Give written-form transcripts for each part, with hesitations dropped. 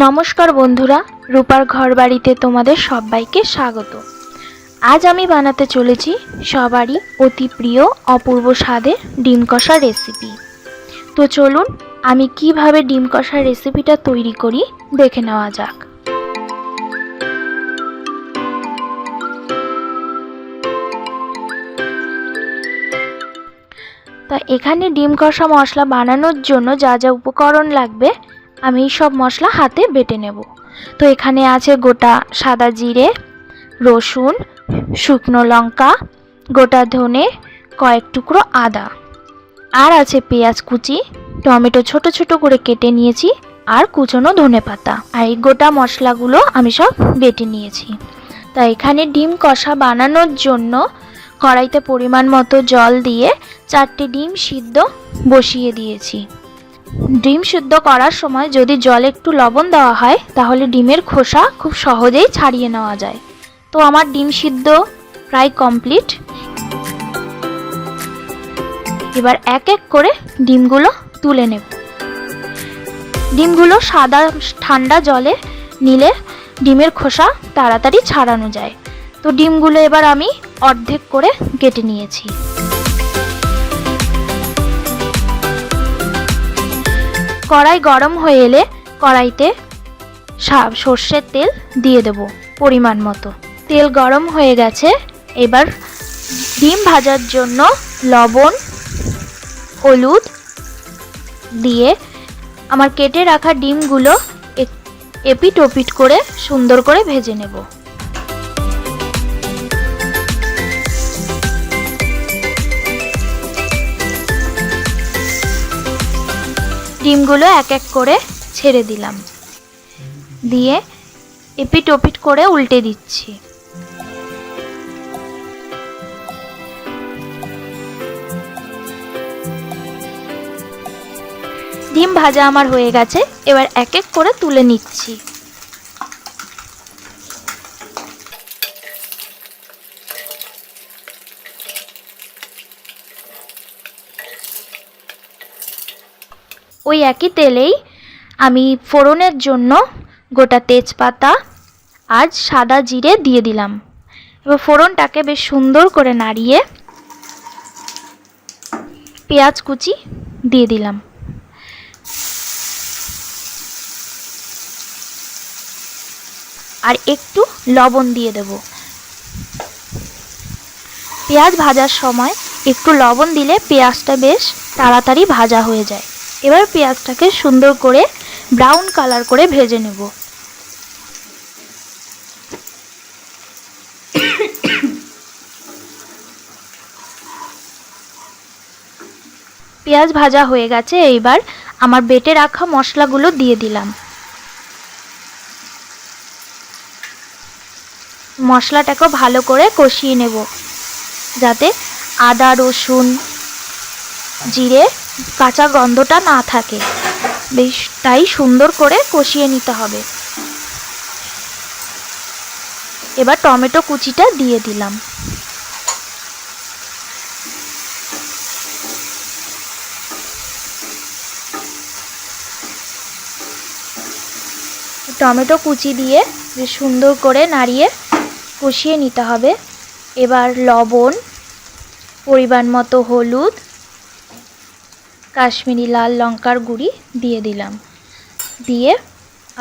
নমস্কার বন্ধুরা, রূপার ঘরবাড়িতে তোমাদের সবাইকে স্বাগত। আজ আমি বানাতে চলেছি সবারই অতি প্রিয় অপূর্ব স্বাদের ডিম কষা রেসিপি। তো চলুন আমি কিভাবে ডিম কষা রেসিপিটা তৈরি করি দেখে নেওয়া যাক। তা এখানে ডিম কষা মশলা বানানোর জন্য যা যা উপকরণ লাগবে আমি সব মশলা হাতে বেটে নেব। তো এখানে আছে গোটা সাদা জিরে, রসুন, শুকনো লঙ্কা, গোটা ধনে, কয়েক টুকরো আদা, আর আছে পেঁয়াজ কুচি, টমেটো ছোট ছোট করে কেটে নিয়েছি, আর কুচনো ধনেপাতা। আর এই গোটা মশলাগুলো আমি সব বেটে নিয়েছি। তা এখানে ডিম কষা বানানোর জন্য কড়াইতে পরিমাণ মতো জল দিয়ে 4টে ডিম সিদ্ধ বসিয়ে দিয়েছি। ডিম সিদ্ধ করার সময় যদি জলে একটু লবণ দেওয়া হয় তাহলে ডিমের খোসা খুব সহজেই ছাড়িয়ে নেওয়া যায়। তো আমার ডিম সিদ্ধ প্রায় কমপ্লিট। এবার এক এক করে ডিমগুলো তুলে নেব। ডিমগুলো সাদা ঠান্ডা জলে নিলে ডিমের খোসা তাড়াতাড়ি ছাড়ানো যায়। তো ডিমগুলো এবার আমি অর্ধেক করে কেটে নিয়েছি। কড়াই গরম হয়ে এলে কড়াইতে সর্ষের তেল দিয়ে দেব পরিমাণ মতো। তেল গরম হয়ে গেছে, এবার ডিম ভাজার জন্য লবণ, হলুদ দিয়ে আমার কেটে রাখা ডিমগুলো এপিট ওপিট করে সুন্দর করে ভেজে নেব। ডিমগুলো এক এক করে ছেড়ে দিলাম, দিয়ে এপিট ওপিট করে উল্টে দিচ্ছি। ডিম ভাজা আমার হয়ে গেছে, এবার এক এক করে তুলে নিচ্ছি। ওই একই তেলেই আমি ফোড়নের জন্য গোটা তেজপাতা আর সাদা জিরে দিয়ে দিলাম। এবার ফোড়নটাকে বেশ সুন্দর করে নাড়িয়ে পেঁয়াজ কুচি দিয়ে দিলাম। আর একটু লবণ দিয়ে দেব। পেঁয়াজ ভাজার সময় একটু লবণ দিলে পেঁয়াজটা বেশ তাড়াতাড়ি ভাজা হয়ে যায়। এবার পেঁয়াজটাকে সুন্দর করে ব্রাউন কালার করে ভেজে নেব। পেঁয়াজ ভাজা হয়ে গেছে, এইবার আমার বেটে রাখা মশলাগুলো দিয়ে দিলাম। মশলাটাকে ভালো করে কষিয়ে নেব যাতে আদা, রসুন, জিরে কাঁচা গন্ধটা না থাকে। বেশ তাই সুন্দর করে কষিয়ে নিতে হবে। এবার টমেটো কুচিটা দিয়ে দিলাম। টমেটো কুচি দিয়ে বেশ সুন্দর করে নাড়িয়ে কষিয়ে নিতে হবে। এবার লবণ, পরিমাণ মতো হলুদ, কাশ্মীরি লাল লঙ্কার গুঁড়ি দিয়ে দিলাম, দিয়ে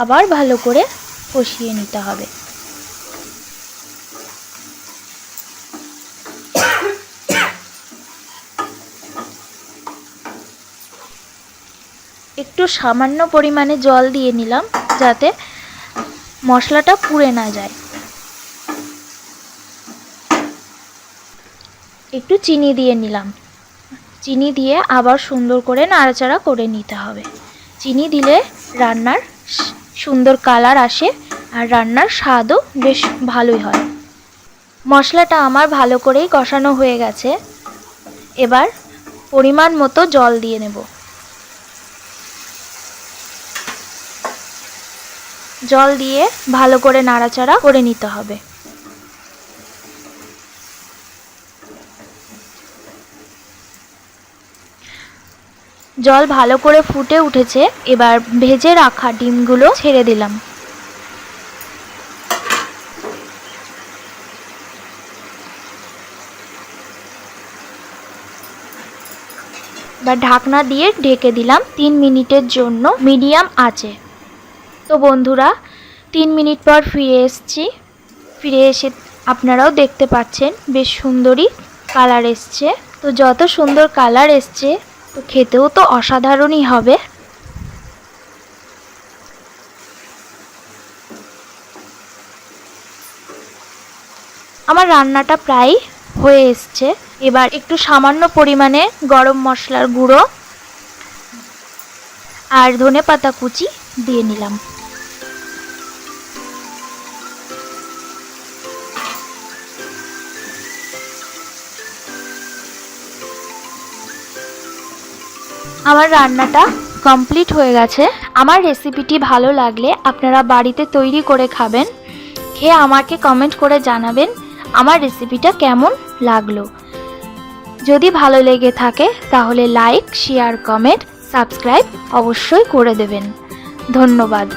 আবার ভালো করে কষিয়ে নিতে হবে। একটু সামান্য পরিমাণে জল দিয়ে নিলাম যাতে মশলাটা পুড়ে না যায়। একটু চিনি দিয়ে নিলাম। চিনি দিয়ে আবার সুন্দর করে নাড়াচাড়া করে নিতে হবে। চিনি দিলে রান্নার সুন্দর কালার আসে আর রান্নার স্বাদও বেশ ভালোই হয়। মশলাটা আমার ভালো করেই কষানো হয়ে গেছে, এবার পরিমাণ মতো জল দিয়ে নেব। জল দিয়ে ভালো করে নাড়াচাড়া করে নিতে হবে। জল ভালো করে ফুটে উঠেছে। এবার ভেজে রাখা ডিমগুলো ছেড়ে দিলাম। এবার ঢাকনা দিয়ে ঢেকে দিলাম 3 মিনিটের জন্য মিডিয়াম আঁচে। তো বন্ধুরা 3 মিনিট পর ফিরে এসেছি। ফিরে এসে আপনারাও দেখতে পাচ্ছেন বেশ সুন্দরই কালার এসছে। তো যত সুন্দর কালার এসছে তো খেতেও তো অসাধারণই হবে। আমার রান্নাটা প্রায় হয়ে এসছে। এবার একটু সামান্য পরিমাণে গরম মশলার গুঁড়ো আর ধনেপাতা কুচি দিয়ে নিলাম। আমার রান্নাটা কমপ্লিট হয়ে গেছে। আমার রেসিপিটি ভালো লাগলে আপনারা বাড়িতে তৈরি করে খাবেন। খেয়ে আমাকে কমেন্ট করে জানাবেন আমার রেসিপিটা কেমন লাগলো। যদি ভালো লেগে থাকে তাহলে লাইক, শেয়ার, কমেন্ট, সাবস্ক্রাইব অবশ্যই করে দেবেন। ধন্যবাদ।